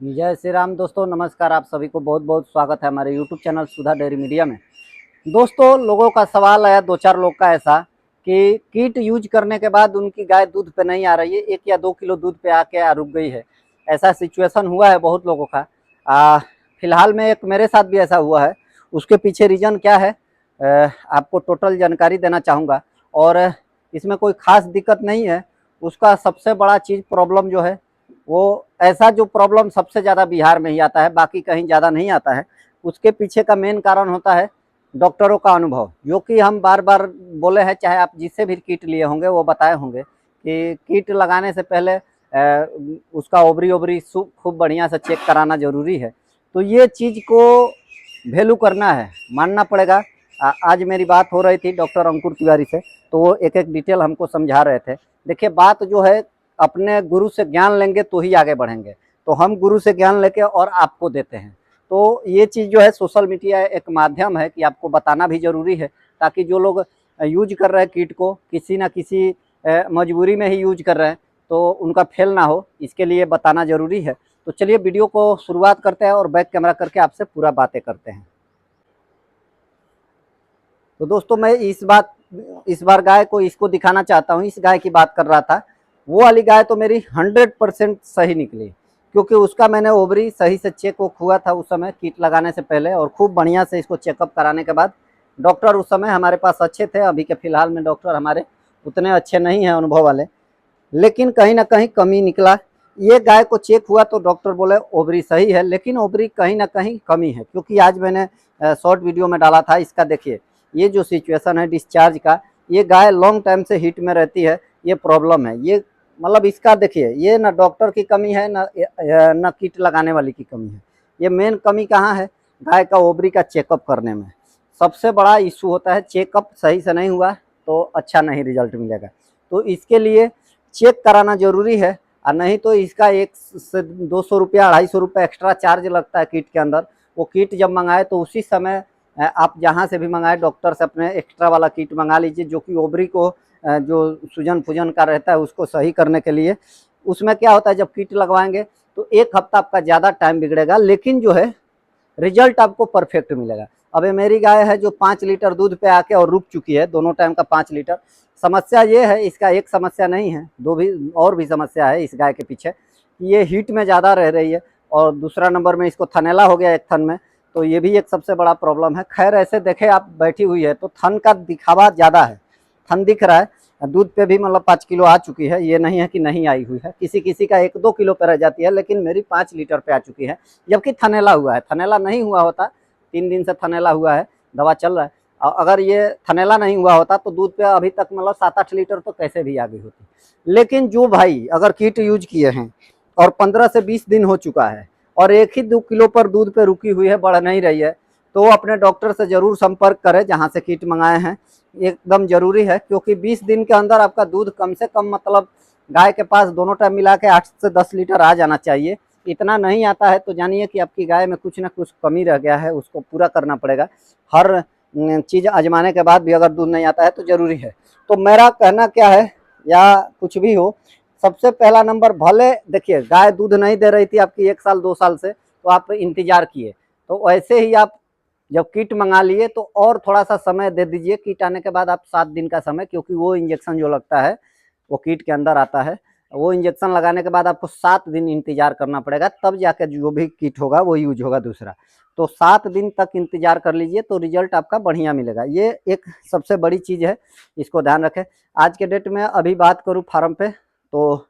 जय श्री राम दोस्तों, नमस्कार। आप सभी को बहुत बहुत स्वागत है हमारे YouTube चैनल सुधा डेयरी मीडिया में। दोस्तों, लोगों का सवाल आया, दो चार लोग का ऐसा कि कीट यूज करने के बाद उनकी गाय दूध पे नहीं आ रही है, 1 या 2 किलो दूध पे आके रुक गई है। ऐसा सिचुएशन हुआ है बहुत लोगों का। फिलहाल में एक मेरे साथ भी ऐसा हुआ है। उसके पीछे रीजन क्या है, आपको टोटल जानकारी देना चाहूँगा। और इसमें कोई खास दिक्कत नहीं है। उसका सबसे बड़ा चीज़ प्रॉब्लम जो है वो, ऐसा जो प्रॉब्लम सबसे ज़्यादा बिहार में ही आता है, बाकी कहीं ज़्यादा नहीं आता है। उसके पीछे का मेन कारण होता है डॉक्टरों का अनुभव, जो कि हम बार बार बोले हैं, चाहे आप जिससे भी किट लिए होंगे वो बताए होंगे कि किट लगाने से पहले उसका ओवरी ओवरी खूब बढ़िया से चेक कराना ज़रूरी है। तो ये चीज़ को वैल्यू करना है, मानना पड़ेगा। आज मेरी बात हो रही थी डॉक्टर अंकुर तिवारी से, तो वो एक एक डिटेल हमको समझा रहे थे। देखिए, बात जो है, अपने गुरु से ज्ञान लेंगे तो ही आगे बढ़ेंगे। तो हम गुरु से ज्ञान लेके और आपको देते हैं। तो ये चीज़ जो है, सोशल मीडिया एक माध्यम है कि आपको बताना भी ज़रूरी है, ताकि जो लोग यूज कर रहे हैं किट को, किसी ना किसी मजबूरी में ही यूज कर रहे हैं, तो उनका फेल ना हो, इसके लिए बताना ज़रूरी है। तो चलिए वीडियो को शुरुआत करते हैं और बैक कैमरा करके आपसे पूरा बातें करते हैं। तो दोस्तों, मैं इस बार गाय को इसको दिखाना चाहता हूँ। इस गाय की बात कर रहा था। वो वाली गाय तो मेरी 100% सही निकली, क्योंकि उसका मैंने ओवरी सही से चेक हुआ था उस समय किट लगाने से पहले, और खूब बढ़िया से इसको चेकअप कराने के बाद डॉक्टर उस समय हमारे पास अच्छे थे। अभी के फिलहाल में डॉक्टर हमारे उतने अच्छे नहीं हैं, अनुभव वाले, लेकिन कहीं ना कहीं कमी निकला। ये गाय को चेक हुआ तो डॉक्टर बोले ओवरी सही है, लेकिन ओवरी कहीं ना कहीं कमी है। क्योंकि आज मैंने शॉर्ट वीडियो में डाला था इसका, देखिए ये जो सिचुएशन है डिस्चार्ज का, ये गाय लॉन्ग टाइम से हीट में रहती है, ये प्रॉब्लम है। ये मतलब इसका देखिए, ये ना डॉक्टर की कमी है, ना किट लगाने वाली की कमी है। ये मेन कमी कहाँ है, गाय का ओवरी का चेकअप करने में सबसे बड़ा इशू होता है। चेकअप सही से नहीं हुआ तो अच्छा नहीं रिजल्ट मिलेगा। तो इसके लिए चेक कराना जरूरी है, और नहीं तो इसका 100 से 200 रुपया 250 रुपया एक्स्ट्रा चार्ज लगता है किट के अंदर। वो किट जब मंगाए तो उसी समय आप जहाँ से भी मंगाए डॉक्टर से अपने एक्स्ट्रा वाला किट मंगा लीजिए, जो कि ओवरी को जो सूजन फूजन का रहता है उसको सही करने के लिए। उसमें क्या होता है, जब किट लगवाएंगे तो 1 हफ्ता आपका ज़्यादा टाइम बिगड़ेगा, लेकिन जो है रिजल्ट आपको परफेक्ट मिलेगा। अब ये मेरी गाय है जो 5 लीटर दूध पे आके और रुक चुकी है, दोनों टाइम का 5 लीटर। समस्या ये है, इसका एक समस्या नहीं है, दो भी और भी समस्या है इस गाय के पीछे। ये हीट में ज़्यादा रह रही है, और दूसरा नंबर में इसको थनेला हो गया एक थन में, तो ये भी एक सबसे बड़ा प्रॉब्लम है। खैर, ऐसे देखे आप बैठी हुई है तो थन का दिखावा ज़्यादा है, थन दिख रहा है। दूध पे भी मतलब 5 किलो आ चुकी है, ये नहीं है कि नहीं आई हुई है। किसी किसी का 1-2 किलो पे रह जाती है, लेकिन मेरी 5 लीटर पे आ चुकी है, जबकि थनेला हुआ है। थनेला नहीं हुआ होता, 3 दिन से थनेला हुआ है, दवा चल रहा है। अगर ये थनेला नहीं हुआ होता तो दूध पे अभी तक मतलब 7-8 लीटर तो कैसे भी आ गई होती। लेकिन जो भाई अगर किट यूज किए हैं और 15 से 20 दिन हो चुका है, और 1 ही 2 किलो पर दूध पे रुकी हुई है, बढ़ नहीं रही है, तो वो अपने डॉक्टर से जरूर संपर्क करें जहाँ से किट मंगाए हैं। एकदम जरूरी है, क्योंकि 20 दिन के अंदर आपका दूध कम से कम मतलब गाय के पास दोनों टाइम मिला के 8 से 10 लीटर आ जाना चाहिए। इतना नहीं आता है तो जानिए कि आपकी गाय में कुछ ना कुछ कमी रह गया है, उसको पूरा करना पड़ेगा। हर चीज़ आजमाने के बाद भी अगर दूध नहीं आता है तो ज़रूरी है। तो मेरा कहना क्या है, या कुछ भी हो, सबसे पहला नंबर, भले देखिए गाय दूध नहीं दे रही थी आपकी 1 साल 2 साल से, तो आप इंतजार किए, तो वैसे ही आप जब किट मंगा लिए तो और थोड़ा सा समय दे दीजिए। किट आने के बाद आप 7 दिन का समय, क्योंकि वो इंजेक्शन जो लगता है वो किट के अंदर आता है, वो इंजेक्शन लगाने के बाद आपको 7 दिन इंतजार करना पड़ेगा, तब जाकर जो भी किट होगा वो यूज होगा दूसरा। तो 7 दिन तक इंतजार कर लीजिए तो रिजल्ट आपका बढ़िया मिलेगा। ये एक सबसे बड़ी चीज़ है, इसको ध्यान रखें। आज के डेट में अभी बात करूँ फार्म पे, तो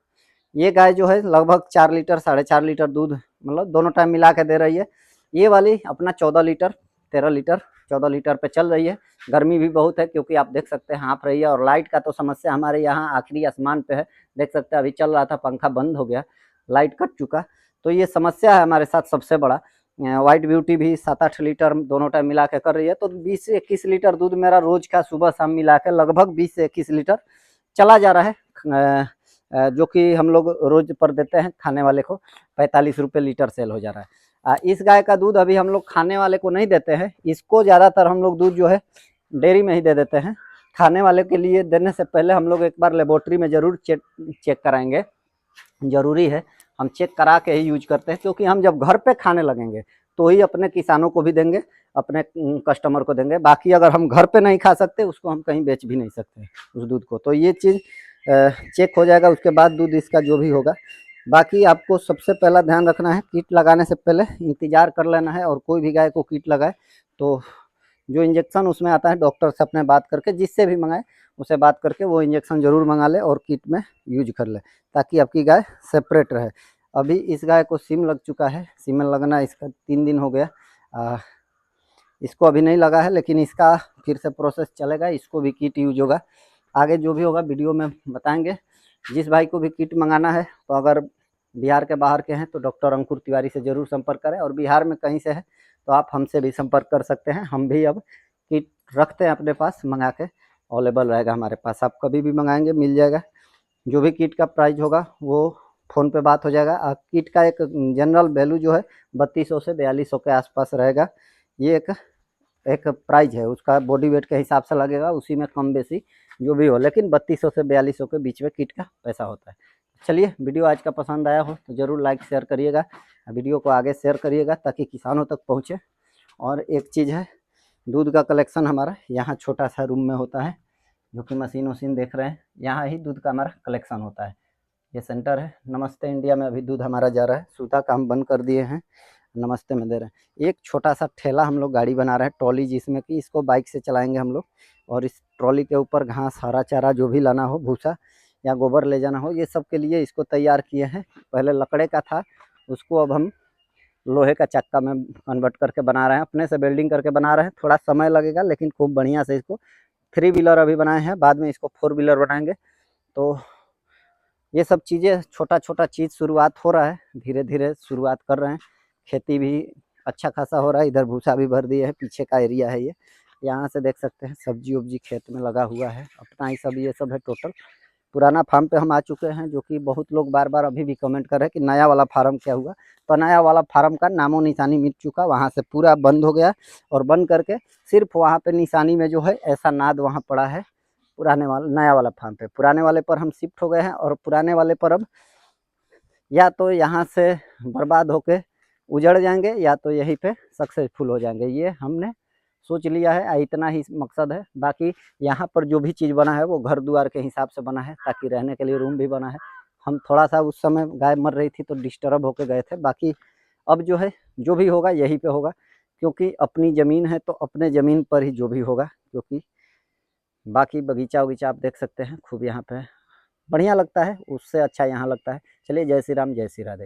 ये गाय जो है लगभग 4 लीटर 4.5 लीटर दूध मतलब दोनों टाइम मिला के दे रही है। ये वाली अपना 14 लीटर 13 लीटर 14 लीटर पे चल रही है। गर्मी भी बहुत है, क्योंकि आप देख सकते हैं हाँफ रही है, और लाइट का तो समस्या हमारे यहाँ आखिरी आसमान पे है। देख सकते हैं अभी चल रहा था, पंखा बंद हो गया, लाइट कट चुका। तो ये समस्या है हमारे साथ सबसे बड़ा। व्हाइट ब्यूटी भी 7-8 लीटर दोनों टाइम मिला के कर रही है, तो 20 से 21 लीटर दूध मेरा रोज का सुबह शाम मिला के लगभग 20 से 21 लीटर चला जा रहा है। जो कि हम लोग रोज पर देते हैं खाने वाले को, 45 रुपये लीटर सेल हो जा रहा है। इस गाय का दूध अभी हम लोग खाने वाले को नहीं देते हैं, इसको ज़्यादातर हम लोग दूध जो है डेयरी में ही दे देते हैं। खाने वाले के लिए देने से पहले हम लोग एक बार लेबोरेटरी में ज़रूर चेक कराएंगे, ज़रूरी है। हम चेक करा के ही यूज करते हैं, क्योंकि हम जब घर पे खाने लगेंगे तो ही अपने किसानों को भी देंगे, अपने कस्टमर को देंगे। बाकी अगर हम घर पे नहीं खा सकते, उसको हम कहीं बेच भी नहीं सकते उस दूध को। तो ये चीज़ चेक हो जाएगा, उसके बाद दूध इसका जो भी होगा। बाकी आपको सबसे पहला ध्यान रखना है, कीट लगाने से पहले इंतज़ार कर लेना है। और कोई भी गाय को कीट लगाए तो जो इंजेक्शन उसमें आता है, डॉक्टर से अपने बात करके, जिससे भी मंगाए उसे बात करके वो इंजेक्शन ज़रूर मंगा ले और कीट में यूज कर ले, ताकि आपकी गाय सेपरेट रहे। अभी इस गाय को सिम लग चुका है, सीमेन लगना इसका 3 दिन हो गया। इसको अभी नहीं लगा है, लेकिन इसका फिर से प्रोसेस चलेगा, इसको भी किट यूज होगा। आगे जो भी होगा वीडियो में बताएंगे। जिस भाई को भी किट मंगाना है, तो अगर बिहार के बाहर के हैं तो डॉक्टर अंकुर तिवारी से ज़रूर संपर्क करें, और बिहार में कहीं से है तो आप हमसे भी संपर्क कर सकते हैं। हम भी अब किट रखते हैं अपने पास, मंगा के अवेलेबल रहेगा हमारे पास। आप कभी भी मंगाएंगे मिल जाएगा। जो भी किट का प्राइस होगा वो फ़ोन पे बात हो जाएगा। किट का एक जनरल वैल्यू जो है 3200 से 4200 के आसपास रहेगा। ये एक प्राइस है, उसका बॉडी वेट के हिसाब से लगेगा, उसी में कम बेसी जो भी हो, लेकिन 3200 से 4200 के बीच में किट का पैसा होता है। चलिए, वीडियो आज का पसंद आया हो तो ज़रूर लाइक शेयर करिएगा, वीडियो को आगे शेयर करिएगा ताकि किसानों तक पहुँचे। और एक चीज़ है, दूध का कलेक्शन हमारा यहाँ छोटा सा रूम में होता है, जो कि मशीन वशीन देख रहे हैं, यहाँ ही दूध का हमारा कलेक्शन होता है। ये सेंटर है नमस्ते इंडिया में, अभी दूध हमारा जा रहा है। सूता काम बंद कर दिए हैं, नमस्ते में दे रहे हैं। एक छोटा सा ठेला हम लोग गाड़ी बना रहे हैं, ट्रॉली, जिसमें कि इसको बाइक से चलाएंगे हम लोग। और इस ट्रॉली के ऊपर घास, हरा चारा जो भी लाना हो, भूसा या गोबर ले जाना हो, ये सब के लिए इसको तैयार किए हैं। पहले लकड़े का था, उसको अब हम लोहे का चक्का में कन्वर्ट करके बना रहे हैं, अपने से वेल्डिंग करके बना रहे हैं। थोड़ा समय लगेगा, लेकिन खूब बढ़िया से इसको 3 व्हीलर अभी बनाए हैं, बाद में इसको 4 व्हीलर बनाएंगे। तो ये सब चीज़ें, छोटा छोटा चीज़ शुरुआत हो रहा है, धीरे धीरे शुरुआत कर रहे हैं। खेती भी अच्छा खासा हो रहा है, इधर भूसा भी भर दिए है, पीछे का एरिया है ये, यहाँ से देख सकते हैं सब्जी उब्जी खेत में लगा हुआ है, अपना ही सब ये सब है टोटल। पुराना फार्म पे हम आ चुके हैं, जो कि बहुत लोग बार बार अभी भी कमेंट कर रहे हैं कि नया वाला फार्म क्या हुआ। तो नया वाला फार्म का नामो निशानी मिट चुका, वहाँ से पूरा बंद हो गया, और बंद करके सिर्फ वहाँ पे निशानी में जो है ऐसा नाद वहाँ पड़ा है। पुराने वाला, नया वाला फार्म पे, पुराने वाले पर हम शिफ्ट हो गए हैं, और पुराने वाले पर अब या तो यहाँ से बर्बाद होके उजड़ जाएंगे, या तो यहीं पे सक्सेसफुल हो जाएंगे। ये हमने सोच लिया है, इतना ही मकसद है। बाकी यहाँ पर जो भी चीज़ बना है वो घर द्वार के हिसाब से बना है, ताकि रहने के लिए रूम भी बना है। हम थोड़ा सा उस समय गाय मर रही थी तो डिस्टर्ब होके गए थे। बाकी अब जो है, जो भी होगा यहीं पे होगा, क्योंकि अपनी ज़मीन है तो अपने ज़मीन पर ही जो भी होगा। क्योंकि बाकी बगीचा वगीचा आप देख सकते हैं खूब, यहाँ पे बढ़िया लगता है, उससे अच्छा यहाँ लगता है। चलिए, जय श्री राम, जय श्री राधे।